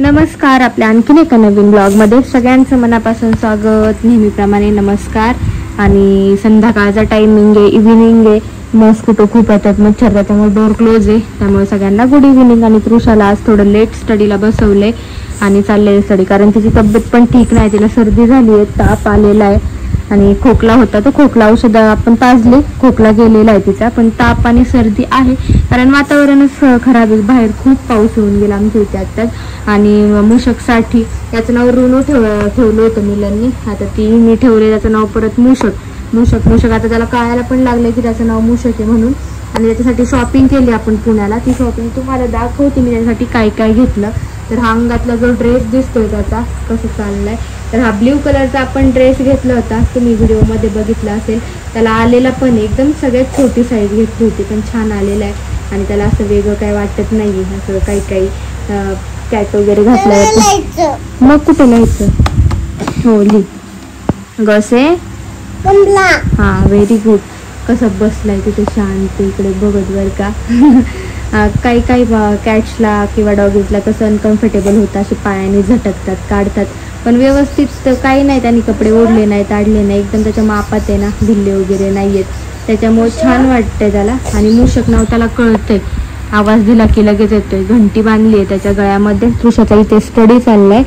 नमस्कार, आपल्या आणखीन एका नवीन ब्लॉगमध्ये सगळ्यांचं मनापासून स्वागत. नेहमीप्रमाणे नमस्कार. आणि संध्याकाळचा टायमिंग आहे, इव्हिनिंग आहे. मस्किटो खूप येतात, मच्छर, त्यामुळे डोर क्लोज आहे. त्यामुळे सगळ्यांना गुड इव्हिनिंग. आणि तृषाला आज थोडं लेट स्टडीला बसवले आणि चालले स्टडी, कारण तिची तब्येत पण ठीक नाही. तिला सर्दी झाली आहे, ताप आलेला आहे आणि खोकला होता. तो खोकला औषध आपण पाजले, खोकला गेलेला आहे तिचा, पण ताप आणि सर्दी आहे कारण वातावरणच खराब आहे. बाहेर खूप पाऊस होऊन गेला आमच्या इथे आत्ताच. आणि मूषकसाठी त्याचं नाव ऋणू ठेवलं होतं मुलांनी. आता ती मी ठेवले त्याचं नाव परत मूषक. आता त्याला कळायला पण लागलं की त्याचं नाव मूषक आहे म्हणून. आणि त्याच्यासाठी शॉपिंग केली आपण पुण्याला. ती शॉपिंग तुम्हाला दाखवते मी त्याच्यासाठी काय काय घेतलं. तर हा अंगातला जो ड्रेस दिसतोय त्याचा कसं चाललाय, तर हा ब्ल्यू कलरचा आपण ड्रेस घेतला होता, तुम्ही व्हिडिओमध्ये बघितला असेल. त्याला आलेला पण एकदम सगळ्यात छोटी साईज घेतली होती, पण छान आलेला आहे. आणि त्याला असं वेगळं काही वाटत नाही. असं काही कॅट वगैरे घातलं. मग कुठे लिहायचं? हो, लिह गसे. हा, व्हेरी गुड. कसं बसलाय तिथे शांत इकडे बघत बर का. काही कॅट्सला किंवा डॉगीजला कसं अनकम्फर्टेबल होतं, असे पायाने झटकतात, काढतात, पण व्यवस्थित काही नाही. त्यांनी कपडे ओढले नाही, ताडले नाही, एकदम त्याच्या मापात आहे ना, भिल्ले वगैरे नाही आहेत. त्याच्यामुळे छान वाटतंय त्याला. आणि मूषक नाव त्याला कळतंय, आवाज दिला की लगेच येतोय. घंटी बांधली आहे त्याच्या गळ्यामध्ये. तृषाचा इथे स्टडी चाललाय.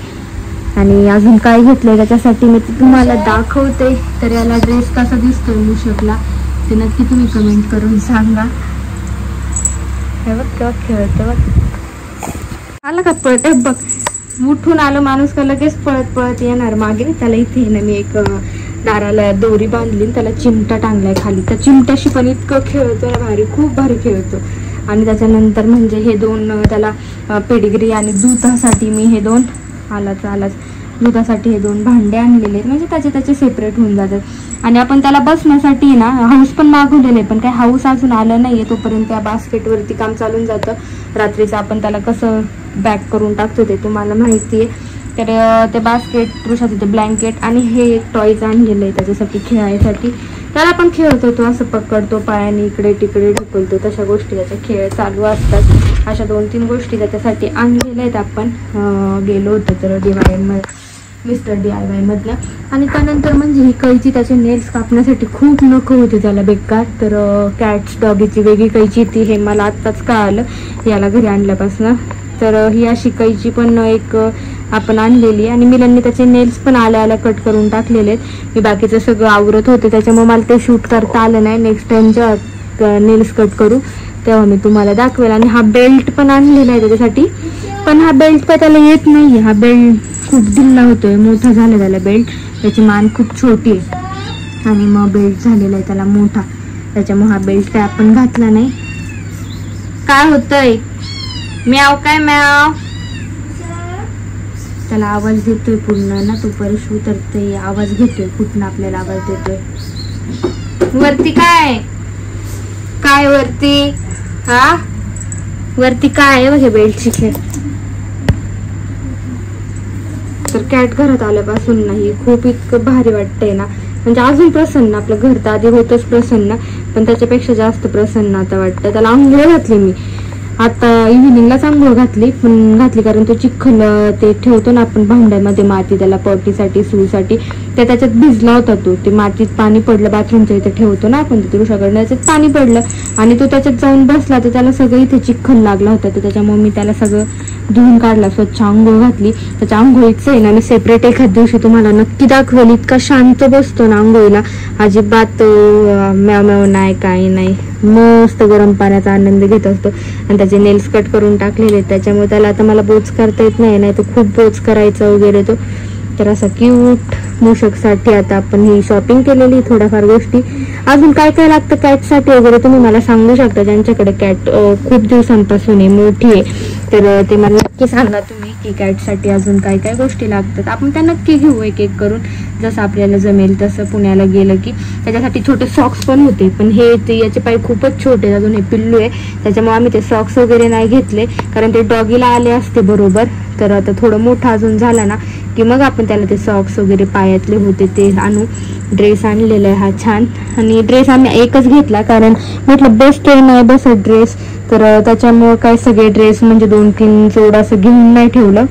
आणि अजून काय घेतलंय त्याच्यासाठी मी तुम्हाला दाखवते. तर याला ड्रेस कसा दिसतोय मूषकला ते नक्की तुम्ही कमेंट करून सांगा. हे बघ केव्हा खेळतं बघ. आला का पळत बघ. उठून आलं माणूस का लगेच पळत येणार मागे. त्याला इथे ना मी एक दाराला दोरी बांधली, त्याला चिमटा टांगलाय खाली. त्या चिमट्याशी पण इतकं खेळतो ना, भारी, खूप भारी खेळतो. आणि त्याच्यानंतर म्हणजे हे दोन त्याला पेडिग्री आणि दुधासाठी मी हे दोन आलाच दुधासाठी हे दोन भांडे आणलेले, म्हणजे त्याचे सेपरेट होऊन जातात. आणि आपण त्याला बसण्यासाठी ना हाऊस पण मागवलेले, पण काही हाऊस अजून आलं नाहीये. तोपर्यंत त्या बास्केटवरती काम चालून जातं. रात्रीचं आपण त्याला कसं बॅक करून टाकतो ते तुम्हाला माहिती आहे. तर ते बास्केट, तृषाचं ते ब्लँकेट आणि हे एक टॉयज आणलेलं आहे त्याच्यासाठी खेळायसाठी. त्याला आपण खेळतो, तो असं पकडतो पायाने, इकडे तिकडे ढकलतो, तशा गोष्टी त्याचे खेळ चालू असतात. अशा 2-3 गोष्टी त्याच्यासाठी आणलेल्या आहेत आपण. गेलो होतो तर मिस्टर DIY मधनं. आणि त्यानंतर म्हणजे ही कैची, त्याचे नेल्स कापण्यासाठी खूप नखं होते त्याला बेकार. तर कॅट्स डॉगीची वेगळी कैची ती, हे मला आत्ताच कळालं याला घरी आणल्यापासून. तर ही अशी कैची पण एक आपण आणलेली. आणि मिलांनी त्याचे नेल्स पण आल्या कट करून टाकलेले आहेत. मी बाकीचं सगळं आवरत होते, त्याच्यामुळे मला ते शूट करता आलं नाही. नेक्स्ट टाइम जेव्हा नेल्स कट करू तेव्हा मी तुम्हाला दाखवेल. आणि हा बेल्ट पण आणलेला आहे त्याच्यासाठी, पण हा बेल्ट काय त्याला येत नाही. हा बेल्ट खूप ढिल्ला होतोय, मोठा झाला त्याला बेल्ट. त्याची मान खूप छोटी आहे आणि मग बेल्ट झालेला आहे त्याला मोठा, त्याच्यामुळे हा बेल्ट काय आपण घातला नाही. काय होतंय म्याव, काय म्याव? त्याला आवाज देतोय पूर्ण ना, तो परत उतरतोय, आवाज घेतोय कुठनं आपल्याला आवाज देतोय. वरती काय वरती? हा, वरती काय आहे बघ, बेल्टची खेळ. तर कॅट घरात आल्यापासून नाही खूप इतकं भारी वाटतंय ना, म्हणजे अजून प्रसन्न. आपलं घर तर आधी होतच प्रसन्न, पण त्याच्यापेक्षा जास्त प्रसन्न आता वाटतं. त्याला आंघोळ घातली मी आता, इव्हिनिंगलाच आंघोळ घातली कारण तो चिखल ते ठेवतो ना आपण भांड्यामध्ये माती, त्याला पॉटीसाठी सूसाठी, त्याच्यात भिजला होता. तो ते मातीत पाणी पडलं, बाथरूमच्या इथे ठेवतो ना आपण, ते तृषाकडनं त्याच्यात पाणी पडलं आणि तो त्याच्यात जाऊन बसला, तर त्याला सगळं इथे चिखल लागला होता. तर त्याच्यामुळे मी त्याला सगळं धुवून काढला, स्वच्छ आंघोळ घातली. त्याच्या आंघोळीचं आहे ना मी सेपरेट एखाद दिवशी तुम्हाला नक्की दाखवेल. इतका शांत बसतो ना आंघोळीला, अजिबात म्याव नाही, काही नाही, मस्त गरम पाण्याचा आनंद घेत असतो. आणि त्याचे नेल्स कट करून टाकलेले, त्याच्यामुळे त्याला आता मला बोच करता येत नाही तर खूप बोच करायचा वगैरे तो. तर असा क्यूट मूषकसाठी आता आपण ही शॉपिंग केलेली, थोड्याफार गोष्टी. अजून काय काय लागतं कॅटसाठी वगैरे तुम्ही मला सांगू शकता, ज्यांच्याकडे कॅट खूप दिवसांपासून आहे, मोठी आहे, तर ते मला नक्की सांगा तुम्ही की कॅटसाठी अजून काय काय गोष्टी लागतात. आपण त्या नक्की घेऊ एक एक करून, जसं आपल्याला जमेल तसं. पुण्याला गेलं की त्याच्यासाठी छोटे सॉक्स पण होते, पण हे याचे पाय खूपच छोटे, अजून हे पिल्लू आहे, त्याच्यामुळे आम्ही ते सॉक्स वगैरे नाही घेतले, कारण ते डॉगीला आले असते बरोबर. तर आता थोडं मोठा अजून झाला ना की मग आपण त्याला ते सॉक्स वगैरे पायातले होते ते आणू. ड्रेस आणलेला आहे हा छान. आणि ड्रेस आम्ही एकच घेतला, कारण म्हटलं बसतोय नाही बसत ड्रेस, तर त्याच्यामुळं काय सगळे ड्रेस म्हणजे 2-3 जोड असं घेऊन नाही ठेवलं.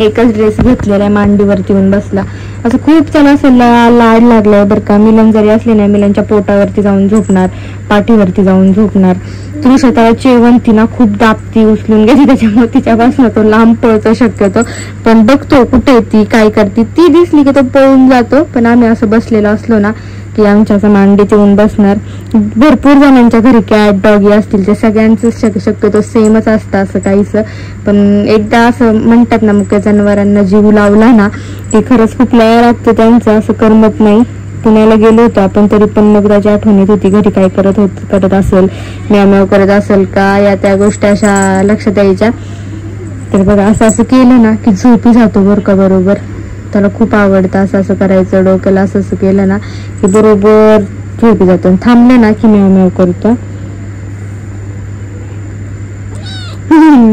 एकच ड्रेस घेतलेला आहे, मांडीवरती येऊन बसला. असं खूप त्याला असं लाड लागलाय बरं का. मिलन जरी असले ना, मिलनच्या पोटावरती जाऊन झोपणार, पाठीवरती जाऊन झोपणार. तुम्ही स्वतःला चेवंती ना खूप दाबती, उचलून घेते, त्याच्यामुळे तिच्यापासून तो लांब पळतो शक्यतो. पण बघतो कुठे ती काय करते, ती दिसली की तो पळून जातो. पण आम्ही असं बसलेलो असलो ना की आमच्या असं मांडीत येऊन बसणार. भरपूर जणांच्या घरी कॅट डॉगी असतील, ते सगळ्यांचं शक्यतो सेमच असतं असं काहीच. पण एकदा असं म्हणतात ना, मुक्या जनावरांना जीव लावला ना की खरंच खूप लया लागतं, त्यांचं असं करमत नाही. पुण्याला गेलो होतो आपण, तरी पण मग त्याची आठवण येत होती, घरी काय करत असेल, म्याव करत असेल का, या त्या गोष्टी अशा लक्षात यायच्या. तर बघा असं केलं ना की झोपी जातो बरं का बरोबर. त्याला खूप आवडतं असं करायचं, डोक्याला असं केलं ना की बरोबर झोपी जातो. थांबलं ना की म्याव करतो.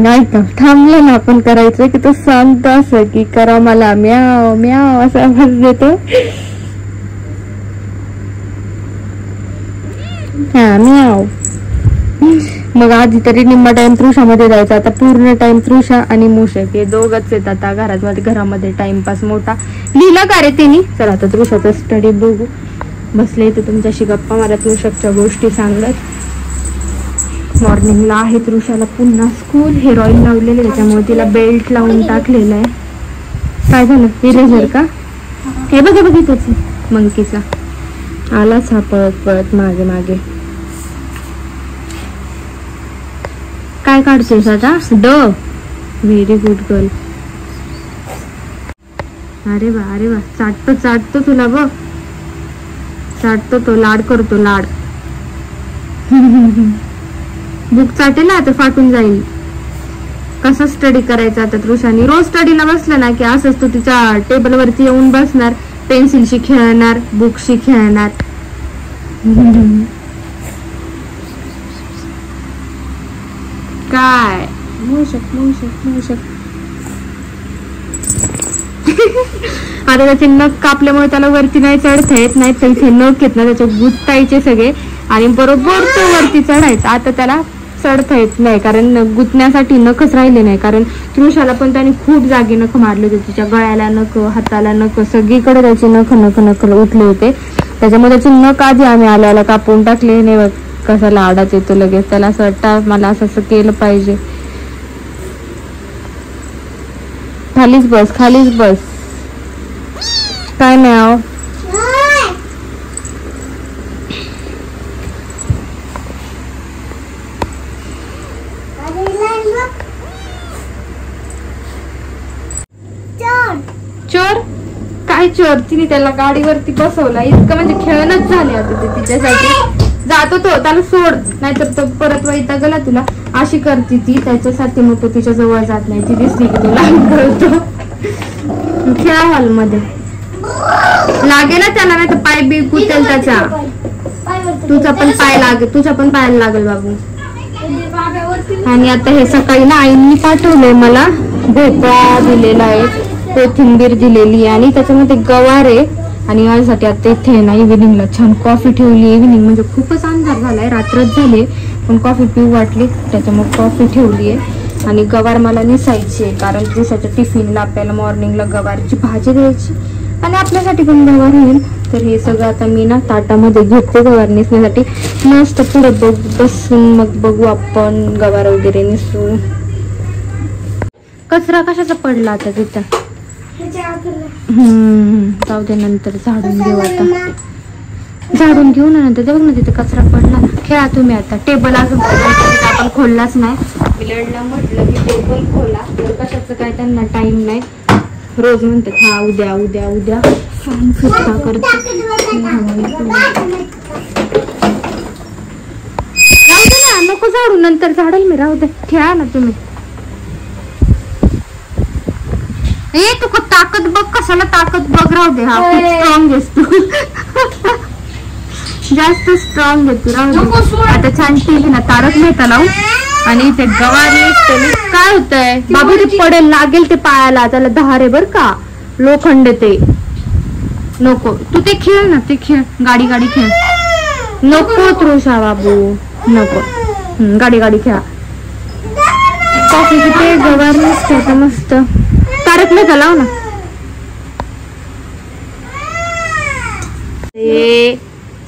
नाही का, थांबलं ना आपण करायचं की तो शांत असं की करा मला म्याव म्याव असा आवाज देतो. हा म्याव. मग आधी तरी निम्मा टाइम तृषामध्ये जायचा, आता पूर्ण टाइम तृषा आणि मूषक हे दोघच येतात आता घरामध्ये टाइमपास मोठा. लिहिलं का रे त्यांनी? चला आता तृषाचा स्टडी बघू. बसले तर तुमच्याशी गप्पा मारत मूषकच्या गोष्टी सांगत. मॉर्निंगला आहे तृषाला पुन्हा स्कूल. हेअर ऑइल लावलेलं त्याच्यामुळे तिला बेल्ट लावून टाकलेलं आहे. काय झालं? इरेझर का? हे बघितच मंकीचा आलाच हा पळत पळत मागे मागे. काय काढतेस आता? Very good girl. अरे वा चाटतो तुला बघ, चाटतो तो, लाड करतो लाड. बुक चाटेल ना आता, फाटून जाईल. कसा स्टडी करायचा आता तृषानी? रोज स्टडीला बसलं ना की असंच तो तिच्या टेबल वरती येऊन बसणार, पेन्सिलशी खेळणार, बुकशी खेळणार. काय मूषक आता त्याचे नख कापल्यामुळे त्याला वरती नाही चढता येत, नाही तर इथे नख येत ना त्याचे गुंतायचे सगळे आणि बरोबर तो वरती चढायचा. आता त्याला चढता येत नाही कारण गुंतण्यासाठी नखच राहिले नाही. कारण तृषाला पण त्याने खूप जागी नख मारले होते, तिच्या गळ्याला नख, हाताला नख, सगळीकडे त्याचे नख उठले होते. त्याच्यामुळे त्याचे नख आधी आम्ही आल्याला कापून टाकले. नाही बघ कसा लाडाच येतो लगेच. त्याला असं वाटतं मला असं केलं पाहिजे. खालीच बस. काय म्याव? चोर? काय चोर? तिने त्याला गाडीवरती बसवला. इतकं म्हणजे खेळणच झाले आता ते तिच्यासाठी. जातो तो, त्याला सोड, नाहीतर तो परत वैतागला तुला. अशी करते ती त्याच्यासाठी, मग तो तिच्या जवळ जात नाही. ती दिसली की तो लांब पळतो. खेळा हॉल मध्ये लागेल त्याला, नाही तर पाय बी कुचेल त्याचा. तुझा पण पायाला लागेल बाबू. आणि आता हे सकाळी ना आईंनी पाठवलंय मला, भोपळा दिलेला आहे, कोथिंबीर दिलेली आणि त्याच्यामध्ये गवार आहे. आणि माझ्यासाठी आता इथे ना इव्हिनिंगला छान कॉफी ठेवली. इव्हिनिंग म्हणजे खूपच अंधार झालाय, रात्रच झाली, पण कॉफी पिऊ वाटली त्याच्यामुळे कॉफी ठेवली आहे. आणि गवार मला नेसायची आहे कारण दिवसाच्या टिफिनला आपल्याला मॉर्निंगला गवारची भाजी द्यायची आणि आपल्यासाठी पण गवार होईल. तर हे सगळं आता मी ना ताटामध्ये घेते गवार नेसण्यासाठी. मस्त पुढे बसून मग बघू आपण गवार वगैरे नेसू. कचरा कशाचा पडला आता तिथं? जाऊ दे, नंतर झाडून घेऊ. आता झाडून घेऊ ना नंतर. बघ ना तिथे कचरा पडला. खेळा तुम्ही आता. टेबल अजून आपण खोललाच नाही. बिलडला म्हटलं की टेबल खोला, तर कशाचं काय त्यांना टाइम नाही. रोज म्हणतात हा उद्या फिरता करते. नको झाडू, नंतर झाडेल मी. राहू दे, खेळा ना तुम्ही. तू ताकद बघ, कशाला ताकद बघ. राहू दे, हा खूप स्ट्रॉंग आहेस तू. जास्त स्ट्रॉंग आहे तू. राहू दे. आता छान टीव्ही ना तारक मेहता लावू आणि ते गवारी. काय होतंय बाबू? ते पडेल, लागेल ते पायाला. त्याला धार आहे बर का, लोखंड ते. नको तू ते खेळ ना, ते खेळ, गाडी खेळ. नको तृषा बाबू, नको. गाडी खेळा. कॉफी पिते, गवार मस्त. तारक तुटलं का लाव ना.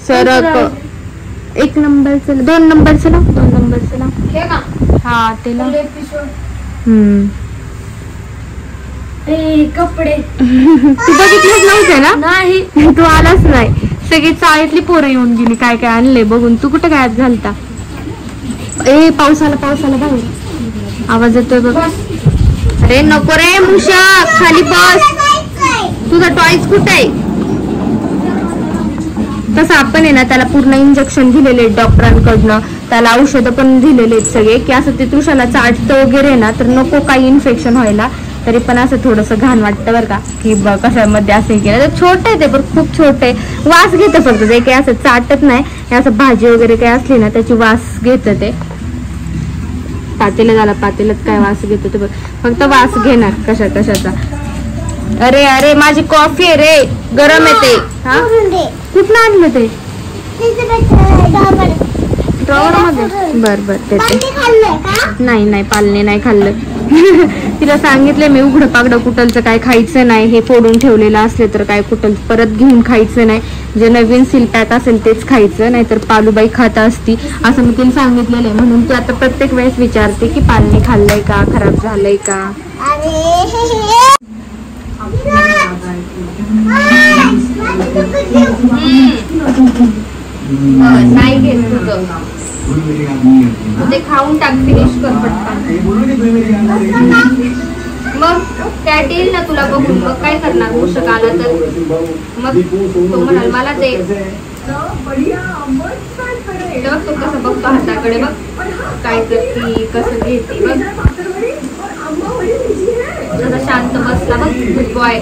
सरक 1 नंबरचं 2 नंबरचं लाव. 2 नंबरचं लाव. हा ते लाव. कपडे तू बघितलंच नव्हतं ना. नाही तू आलाच नाही. सगळी चाळीतली पोरं येऊन गेली काय काय आणले बघून. तू कुठं काय घालता. पावसाला बाहेर आवाज येतोय बघ. अरे नको रे मुशा खाली बस. तुझा टॉयज कुठे आहे. तसं आपण आहे ना त्याला पूर्ण इंजेक्शन दिलेले डॉक्टरांकडनं. त्याला औषधं पण दिलेले आहेत सगळे की असं ते तुषाला चाटतं वगैरे ना तर नको काही इन्फेक्शन व्हायला. तरी पण असं थोडंसं घाण वाटतं बरं का की कशामध्ये असं केलं तर. छोटे ते पण खूप छोटे. वास घेतं फक्त ते काही असं चाटत नाही. असं भाजी वगैरे काही असली ना त्याची वास घेतं ते. पातेलं झाला पातेल्यात काय वास घेतो ते बघ. फक्त वास घेणार कशाचा. अरे अरे माझी कॉफी आहे रे गरम येते. हा कुठलं आणलं ते. ड्रॉवर मध्ये. बर ते नाही पालने नाही खाल्लं. तिला सांगितलं मी उघडं पागडं कुठलचं काय खायचं नाही. हे फोडून ठेवलेलं असले तर काय कुठल परत घेऊन खायचं नाही. जे नवीन सीलपॅक असेल तेच खायचं. नाहीतर पालूबाई खाता असती असं मी तिला सांगितलेलं आहे. म्हणून ती आता प्रत्येक वेळेस विचारते की पालने खाल्लंय का खराब झालंय का. नाही घेत तुझं ते खाऊन टाक. फिनिश कर पटकन. मग कॅट येईल ना तुला बघून. मग काय करणार. पोषक आला तर मग तो म्हणाल मला दे. बघ तो कसं बघतो हाताकडे. बघ काय करती कसं घेते. बघ जरा शांत बसला. बघ गुड बॉय.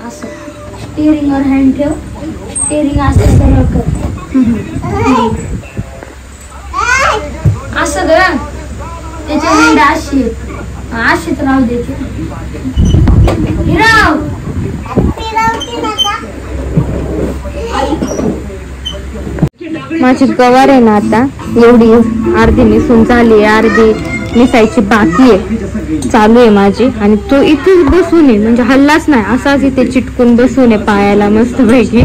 असं स्टीअरिंगवर हँड ठेव. स्टीअरिंग असं सरळ कर. असं ग त्याच्या हँड अशीच राहू द्यायची. माझी गवार आहे ना आता एवढी अर्धी निसून झाली. अर्धी निसायची बाकी आहे. चालू आहे माझी. आणि तो इथेच बसून आहे म्हणजे हल्लाच नाही. असाच इथे चिटकून बसून आहे पायाला मस्त पैकी.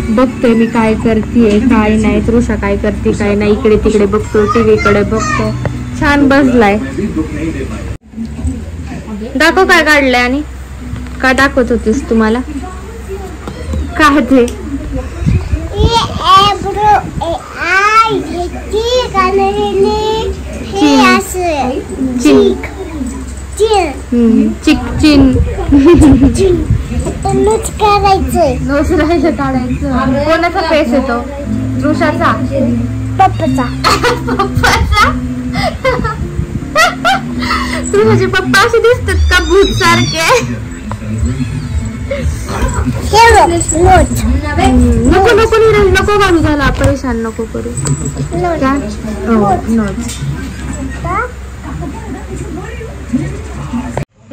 बघतोय मी काय करतीये काय नाही. तृषा काय करते काय नाही. इकडे तिकडे बघतो. टीव्ही कडे बघतो. छान बसलाय. दाखव काय काढलंय आणि काय दाखवत होतीस तुम्हाला. काय ते कोणाचा फेस येतो. तृषाचा पप्पाचा. तृषाचे पप्पा असे दिसतात का भूत सारखे. नको घालू झाला. परेशान नको करू.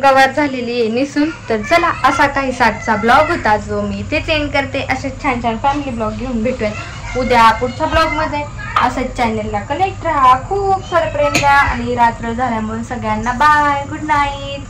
गवार झालेली आहे निसून. तर चला असा काही साठचा ब्लॉग होता जो मी इथे एंड करते. असे छान फॅमिली ब्लॉग घेऊन भेटूयात उद्या पुढच्या ब्लॉग मध्ये. असंच चॅनलला कनेक्ट राहा. खूप सारं प्रेम द्या. आणि रात्र झाल्यामुळे सगळ्यांना बाय गुड नाईट.